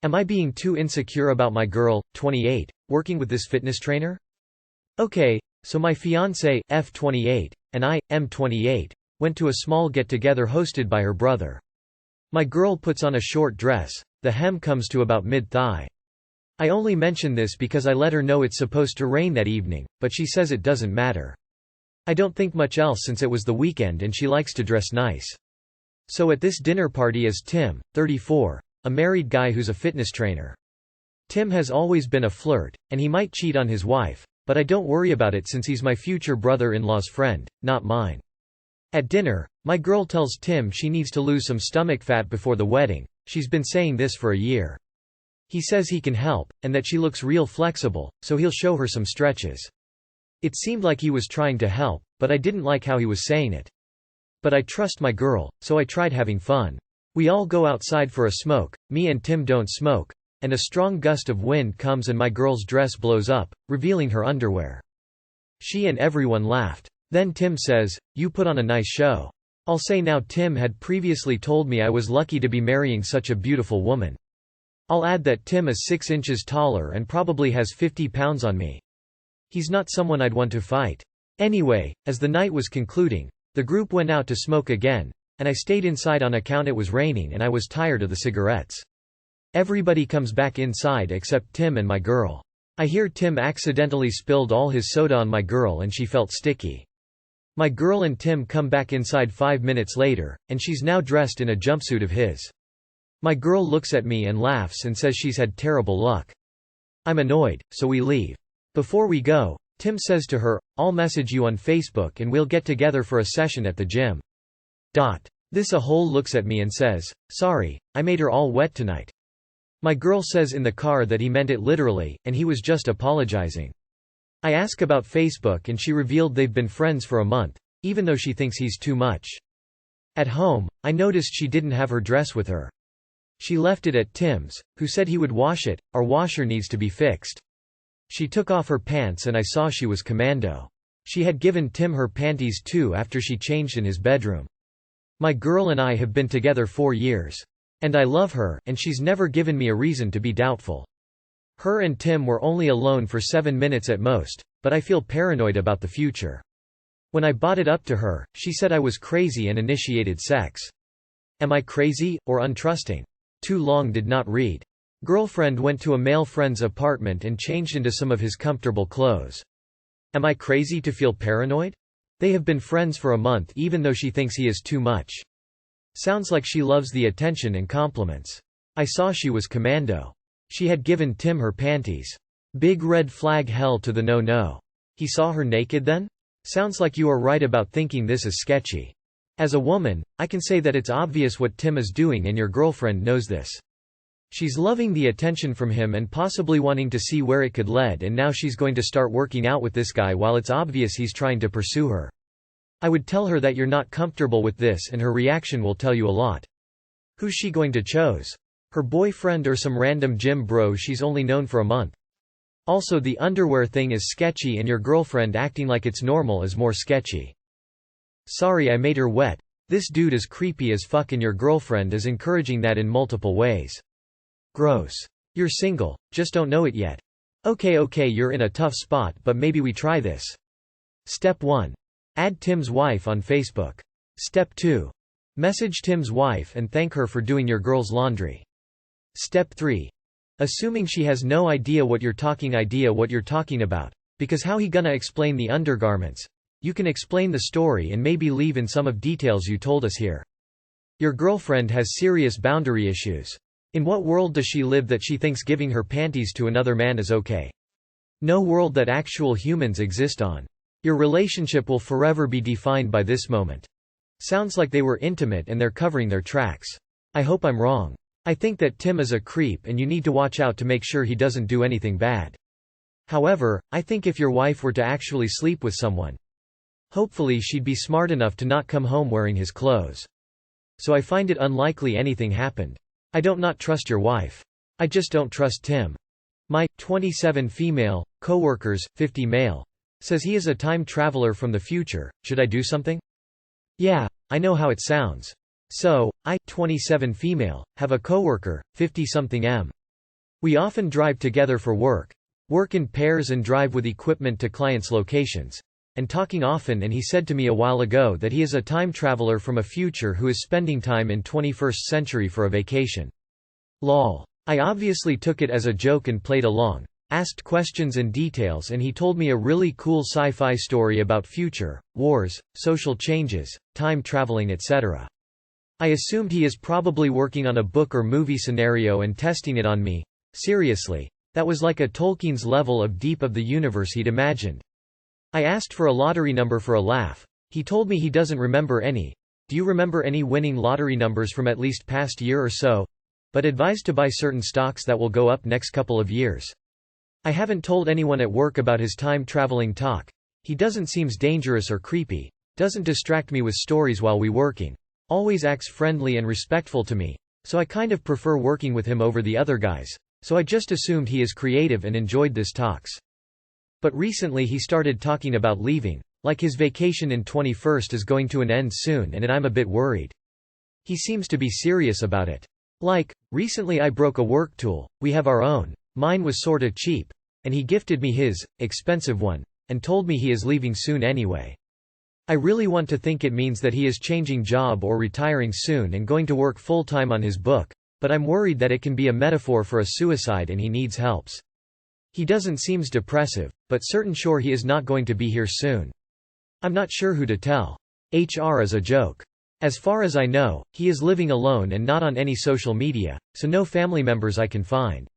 Am I being too insecure about my girl, 28, working with this fitness trainer? Okay, so my fiancé, F28, and I, M28, went to a small get-together hosted by her brother. My girl puts on a short dress, the hem comes to about mid-thigh. I only mention this because I let her know it's supposed to rain that evening, but she says it doesn't matter. I don't think much else since it was the weekend and she likes to dress nice. So at this dinner party is Tim, 34, a married guy who's a fitness trainer. Tim has always been a flirt, and he might cheat on his wife, but I don't worry about it since he's my future brother-in-law's friend, not mine. At dinner, my girl tells Tim she needs to lose some stomach fat before the wedding. She's been saying this for a year. He says he can help, and that she looks real flexible, so he'll show her some stretches. It seemed like he was trying to help, but I didn't like how he was saying it. But I trust my girl, so I tried having fun. We all go outside for a smoke, me and Tim don't smoke, and a strong gust of wind comes and my girl's dress blows up, revealing her underwear. She and everyone laughed. Then Tim says, "You put on a nice show." I'll say now Tim had previously told me I was lucky to be marrying such a beautiful woman. I'll add that Tim is 6 inches taller and probably has 50 pounds on me. He's not someone I'd want to fight. Anyway, as the night was concluding, the group went out to smoke again, and I stayed inside on account it was raining and I was tired of the cigarettes. Everybody comes back inside except Tim and my girl. I hear Tim accidentally spilled all his soda on my girl and she felt sticky. My girl and Tim come back inside 5 minutes later, and she's now dressed in a jumpsuit of his. My girl looks at me and laughs and says she's had terrible luck. I'm annoyed, so we leave. Before we go, Tim says to her, "I'll message you on Facebook and we'll get together for a session at the gym." This a-hole looks at me and says, "Sorry, I made her all wet tonight." My girl says in the car that he meant it literally, and he was just apologizing. I ask about Facebook and she revealed they've been friends for a month, even though she thinks he's too much. At home, I noticed she didn't have her dress with her. She left it at Tim's, who said he would wash it. Our washer needs to be fixed. She took off her pants and I saw she was commando. She had given Tim her panties too after she changed in his bedroom. My girl and I have been together 4 years. And I love her, and she's never given me a reason to be doubtful. Her and Tim were only alone for 7 minutes at most, but I feel paranoid about the future. When I brought it up to her, she said I was crazy and initiated sex. Am I crazy, or untrusting? Too long did not read. Girlfriend went to a male friend's apartment and changed into some of his comfortable clothes. Am I crazy to feel paranoid? They have been friends for a month even though she thinks he is too much. Sounds like she loves the attention and compliments. I saw she was commando. She had given Tim her panties. Big red flag, hell to the no. He saw her naked then? Sounds like you are right about thinking this is sketchy. As a woman, I can say that it's obvious what Tim is doing and your girlfriend knows this. She's loving the attention from him and possibly wanting to see where it could lead, and now she's going to start working out with this guy while it's obvious he's trying to pursue her. I would tell her that you're not comfortable with this and her reaction will tell you a lot. Who's she going to choose? Her boyfriend or some random gym bro she's only known for a month? Also, the underwear thing is sketchy and your girlfriend acting like it's normal is more sketchy. Sorry I made her wet. This dude is creepy as fuck and your girlfriend is encouraging that in multiple ways. Gross. You're single, just don't know it yet. Okay, you're in a tough spot, but maybe we try this. Step 1. Add Tim's wife on Facebook. Step 2. Message Tim's wife and thank her for doing your girl's laundry. Step 3. Assuming she has no idea what you're talking about, because how he gonna explain the undergarments? You can explain the story and maybe leave in some of details you told us here. Your girlfriend has serious boundary issues. In what world does she live that she thinks giving her panties to another man is okay? No world that actual humans exist on. Your relationship will forever be defined by this moment. Sounds like they were intimate and they're covering their tracks. I hope I'm wrong. I think that Tim is a creep and you need to watch out to make sure he doesn't do anything bad. However, I think if your wife were to actually sleep with someone, hopefully she'd be smart enough to not come home wearing his clothes. So I find it unlikely anything happened. I don't not trust your wife. I just don't trust Tim. My 27 female coworkers, 50 male, says he is a time traveler from the future. Should I do something? Yeah, I know how it sounds. So, I, 27 female, have a coworker, 50-something m. We often drive together for work in pairs and drive with equipment to clients' locations, and talking often, and he said to me a while ago that he is a time traveler from a future who is spending time in 21st century for a vacation. Lol. I obviously took it as a joke and played along, asked questions and details, and he told me a really cool sci-fi story about future, wars, social changes, time traveling, etc. I assumed he is probably working on a book or movie scenario and testing it on me. Seriously. That was like a Tolkien's level of deep of the universe he'd imagined. I asked for a lottery number for a laugh. He told me he doesn't remember any. Do you remember any winning lottery numbers from at least past year or so? But advised to buy certain stocks that will go up next couple of years. I haven't told anyone at work about his time-traveling talk. He doesn't seems dangerous or creepy. Doesn't distract me with stories while we working. Always acts friendly and respectful to me. So I kind of prefer working with him over the other guys. So I just assumed he is creative and enjoyed this talks. But recently he started talking about leaving, like his vacation in 21st is going to an end soon, and I'm a bit worried. He seems to be serious about it. Like, recently I broke a work tool, we have our own, mine was sorta cheap, and he gifted me his, expensive one, and told me he is leaving soon anyway. I really want to think it means that he is changing job or retiring soon and going to work full-time on his book, but I'm worried that it can be a metaphor for a suicide and he needs helps. He doesn't seems depressive, but certain sure he is not going to be here soon. I'm not sure who to tell. HR is a joke. As far as I know, he is living alone and not on any social media, so no family members I can find.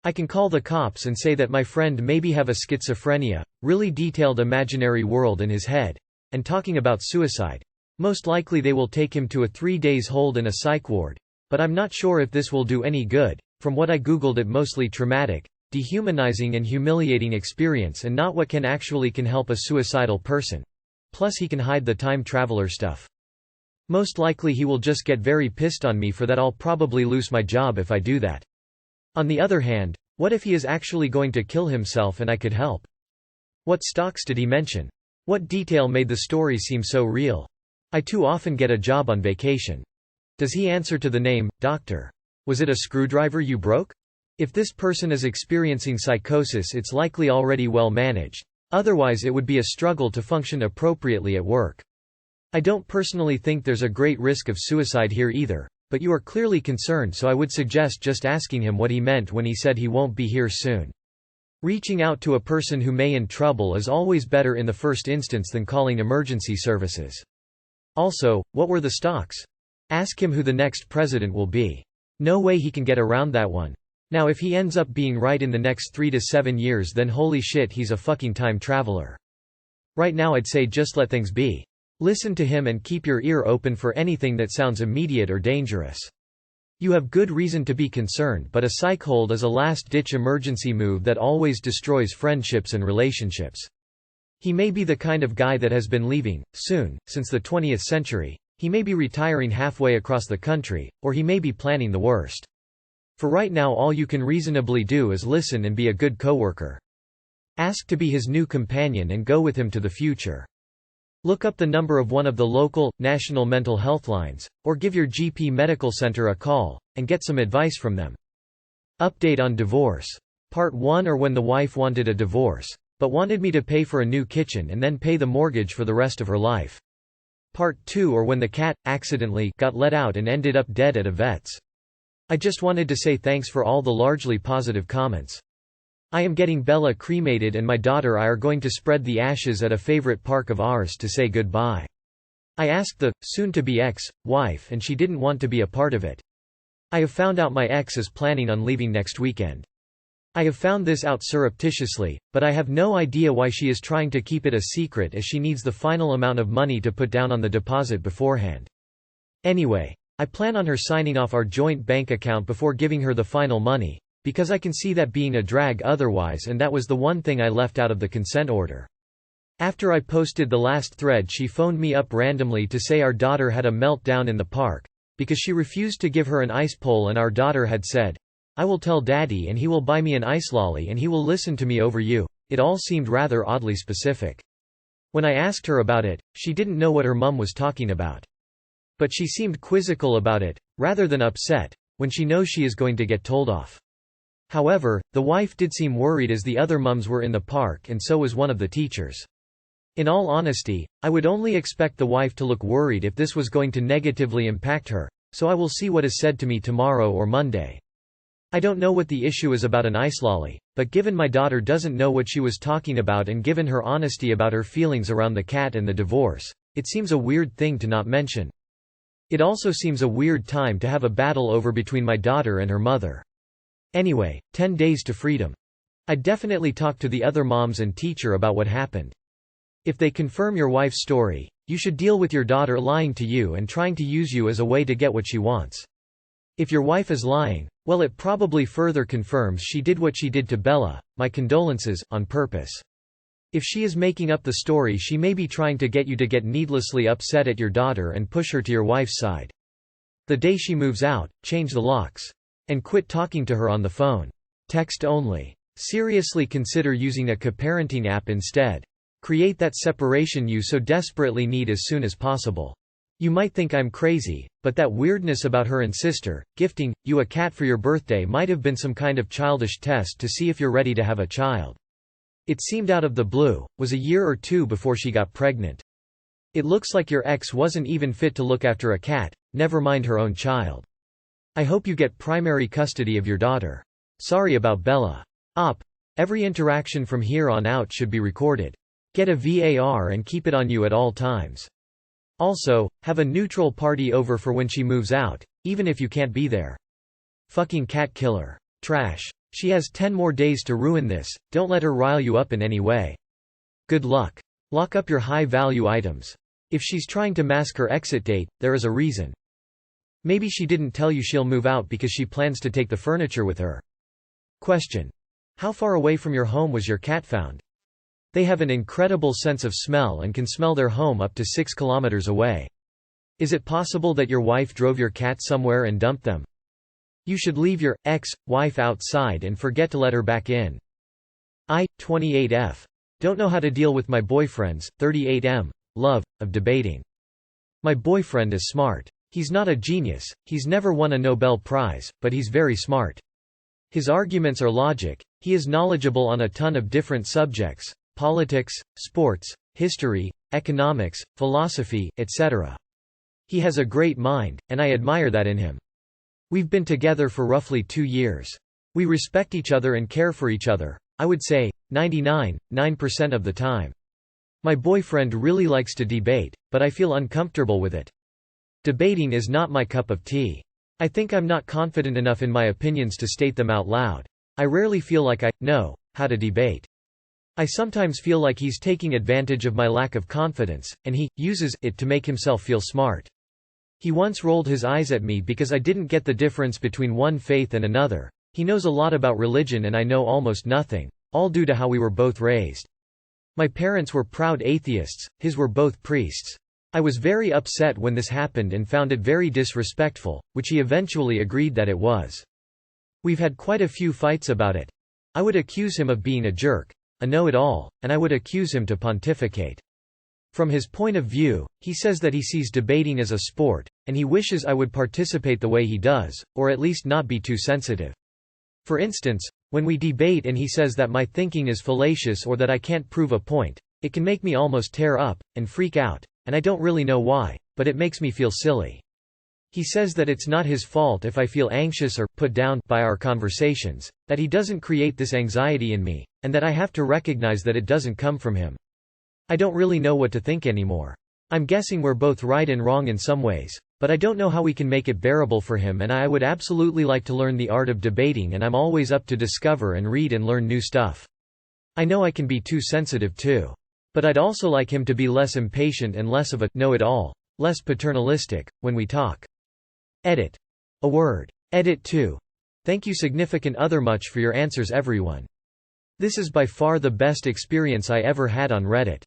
I can call the cops and say that my friend maybe have a schizophrenia, really detailed imaginary world in his head, and talking about suicide. Most likely they will take him to a 3 days hold in a psych ward, but I'm not sure if this will do any good. From what I googled, it mostly traumatic, dehumanizing and humiliating experience, and not what can help a suicidal person. Plus he can hide the time traveler stuff. Most likely he will just get very pissed on me for that. I'll probably lose my job if I do that. On the other hand, what if he is actually going to kill himself and I could help? What stocks did he mention? What detail made the story seem so real? I too often get a job on vacation. Does he answer to the name, Doctor? Was it a screwdriver you broke? If this person is experiencing psychosis, it's likely already well managed. Otherwise it would be a struggle to function appropriately at work. I don't personally think there's a great risk of suicide here either, but you are clearly concerned, so I would suggest just asking him what he meant when he said he won't be here soon. Reaching out to a person who may in trouble is always better in the first instance than calling emergency services. Also, what were the stocks? Ask him who the next president will be. No way he can get around that one. Now if he ends up being right in the next 3 to 7 years, then holy shit, he's a fucking time traveler. Right now I'd say just let things be. Listen to him and keep your ear open for anything that sounds immediate or dangerous. You have good reason to be concerned, but a psych hold is a last-ditch emergency move that always destroys friendships and relationships. He may be the kind of guy that has been leaving, soon, since the 20th century. He may be retiring halfway across the country, or he may be planning the worst. For right now all you can reasonably do is listen and be a good coworker. Ask to be his new companion and go with him to the future. Look up the number of one of the local, national mental health lines, or give your GP medical center a call, and get some advice from them. Update on divorce. Part 1, or when the wife wanted a divorce, but wanted me to pay for a new kitchen and then pay the mortgage for the rest of her life. Part 2, or when the cat, accidentally, got let out and ended up dead at a vet's. I just wanted to say thanks for all the largely positive comments. I am getting Bella cremated and my daughter I are going to spread the ashes at a favorite park of ours to say goodbye. I asked the, soon-to-be ex-wife and she didn't want to be a part of it. I have found out my ex is planning on leaving next weekend. I have found this out surreptitiously, but I have no idea why she is trying to keep it a secret, as she needs the final amount of money to put down on the deposit beforehand. Anyway, I plan on her signing off our joint bank account before giving her the final money, because I can see that being a drag otherwise, and that was the one thing I left out of the consent order. After I posted the last thread, she phoned me up randomly to say our daughter had a meltdown in the park, because she refused to give her an ice pole, and our daughter had said, "I will tell daddy and he will buy me an ice lolly and he will listen to me over you." It all seemed rather oddly specific. When I asked her about it, she didn't know what her mum was talking about. But she seemed quizzical about it, rather than upset, when she knows she is going to get told off. However, the wife did seem worried as the other mums were in the park and so was one of the teachers. In all honesty, I would only expect the wife to look worried if this was going to negatively impact her, so I will see what is said to me tomorrow or Monday. I don't know what the issue is about an ice lolly, but given my daughter doesn't know what she was talking about and given her honesty about her feelings around the cat and the divorce, it seems a weird thing to not mention. It also seems a weird time to have a battle over between my daughter and her mother. Anyway, 10 days to freedom. I'd definitely talk to the other moms and teacher about what happened. If they confirm your wife's story, you should deal with your daughter lying to you and trying to use you as a way to get what she wants. If your wife is lying, well, it probably further confirms she did what she did to Bella, my condolences, on purpose. If she is making up the story, she may be trying to get you to get needlessly upset at your daughter and push her to your wife's side. The day she moves out, change the locks. And quit talking to her on the phone. Text only. Seriously consider using a co-parenting app instead. Create that separation you so desperately need as soon as possible. You might think I'm crazy, but that weirdness about her and sister, gifting you a cat for your birthday might have been some kind of childish test to see if you're ready to have a child. It seemed out of the blue, was a year or two before she got pregnant. It looks like your ex wasn't even fit to look after a cat, never mind her own child. I hope you get primary custody of your daughter. Sorry about Bella. Every interaction from here on out should be recorded. Get a VAR and keep it on you at all times. Also, have a neutral party over for when she moves out, even if you can't be there. Fucking cat killer. Trash. She has 10 more days to ruin this, don't let her rile you up in any way. Good luck. Lock up your high-value items. If she's trying to mask her exit date, there is a reason. Maybe she didn't tell you she'll move out because she plans to take the furniture with her. Question. How far away from your home was your cat found? They have an incredible sense of smell and can smell their home up to 6 kilometers away. Is it possible that your wife drove your cat somewhere and dumped them? You should leave your ex-wife outside and forget to let her back in. 28F. Don't know how to deal with my boyfriends. 38M. Love of debating. My boyfriend is smart. He's not a genius, he's never won a Nobel Prize, but he's very smart. His arguments are logic, he is knowledgeable on a ton of different subjects: politics, sports, history, economics, philosophy, etc. He has a great mind, and I admire that in him. We've been together for roughly 2 years. We respect each other and care for each other, I would say, 99.9% of the time. My boyfriend really likes to debate, but I feel uncomfortable with it. Debating is not my cup of tea. I think I'm not confident enough in my opinions to state them out loud. I rarely feel like I know how to debate. I sometimes feel like he's taking advantage of my lack of confidence, and he uses it to make himself feel smart. He once rolled his eyes at me because I didn't get the difference between one faith and another. He knows a lot about religion and I know almost nothing, all due to how we were both raised. My parents were proud atheists, his were both priests. I was very upset when this happened and found it very disrespectful, which he eventually agreed that it was. We've had quite a few fights about it. I would accuse him of being a jerk, a know-it-all, and I would accuse him to pontificate. From his point of view, he says that he sees debating as a sport, and he wishes I would participate the way he does, or at least not be too sensitive. For instance, when we debate and he says that my thinking is fallacious or that I can't prove a point, it can make me almost tear up, and freak out. And I don't really know why, but it makes me feel silly. He says that it's not his fault if I feel anxious or put down by our conversations, that he doesn't create this anxiety in me, and that I have to recognize that it doesn't come from him. I don't really know what to think anymore. I'm guessing we're both right and wrong in some ways, but I don't know how we can make it bearable for him, and I would absolutely like to learn the art of debating, and I'm always up to discover and read and learn new stuff. I know I can be too sensitive too. But I'd also like him to be less impatient and less of a know-it-all, less paternalistic, when we talk. Edit. A word. Edit 2. Thank you significant other much for your answers everyone. This is by far the best experience I ever had on Reddit.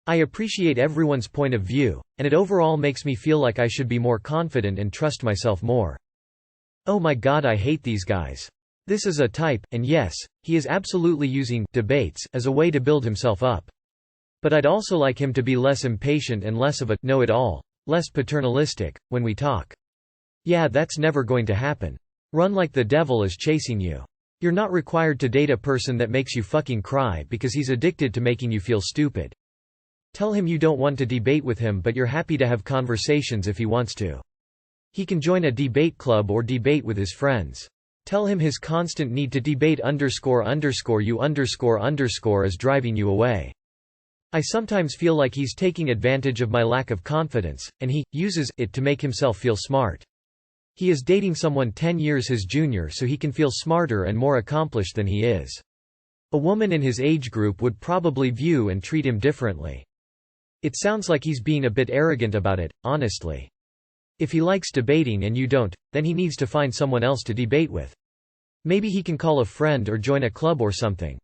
I appreciate everyone's point of view, and it overall makes me feel like I should be more confident and trust myself more. Oh my god, I hate these guys. This is a type, and yes, he is absolutely using debates as a way to build himself up. But I'd also like him to be less impatient and less of a know-it-all, less paternalistic, when we talk. Yeah, that's never going to happen. Run like the devil is chasing you. You're not required to date a person that makes you fucking cry because he's addicted to making you feel stupid. Tell him you don't want to debate with him but you're happy to have conversations if he wants to. He can join a debate club or debate with his friends. Tell him his constant need to debate __you _ is driving you away. I sometimes feel like he's taking advantage of my lack of confidence, and he uses it to make himself feel smart. He is dating someone 10 years his junior so he can feel smarter and more accomplished than he is. A woman in his age group would probably view and treat him differently. It sounds like he's being a bit arrogant about it, honestly. If he likes debating and you don't, then he needs to find someone else to debate with. Maybe he can call a friend or join a club or something.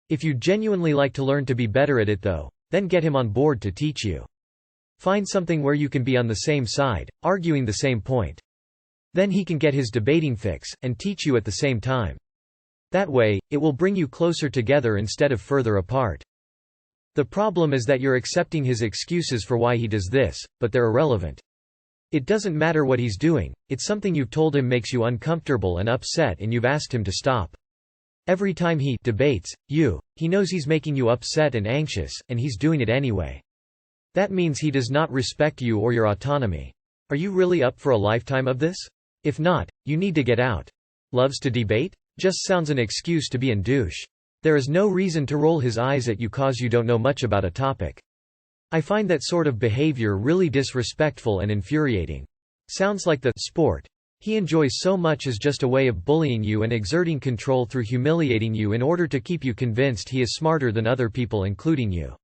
If you genuinely like to learn to be better at it though, then get him on board to teach you. Find something where you can be on the same side, arguing the same point. Then he can get his debating fix, and teach you at the same time. That way, it will bring you closer together instead of further apart. The problem is that you're accepting his excuses for why he does this, but they're irrelevant. It doesn't matter what he's doing, it's something you've told him makes you uncomfortable and upset and you've asked him to stop. Every time he debates you, he knows he's making you upset and anxious, and he's doing it anyway. That means he does not respect you or your autonomy. Are you really up for a lifetime of this? If not, you need to get out. Loves to debate? Just sounds an excuse to be an douche. There is no reason to roll his eyes at you cause you don't know much about a topic. I find that sort of behavior really disrespectful and infuriating. Sounds like the sport he enjoys so much is just a way of bullying you and exerting control through humiliating you in order to keep you convinced he is smarter than other people including you.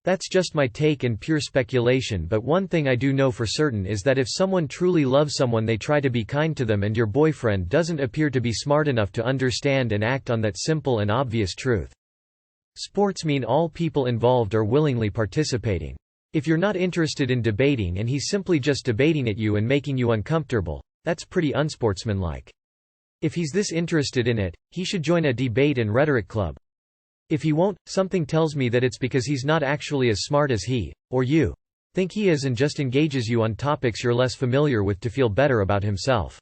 That's just my take and pure speculation, but one thing I do know for certain is that if someone truly loves someone they try to be kind to them, and your boyfriend doesn't appear to be smart enough to understand and act on that simple and obvious truth. Sports mean all people involved are willingly participating. If you're not interested in debating and he's simply just debating at you and making you uncomfortable, that's pretty unsportsmanlike. If he's this interested in it, he should join a debate and rhetoric club. If he won't, something tells me that it's because he's not actually as smart as he, or you, think he is and just engages you on topics you're less familiar with to feel better about himself.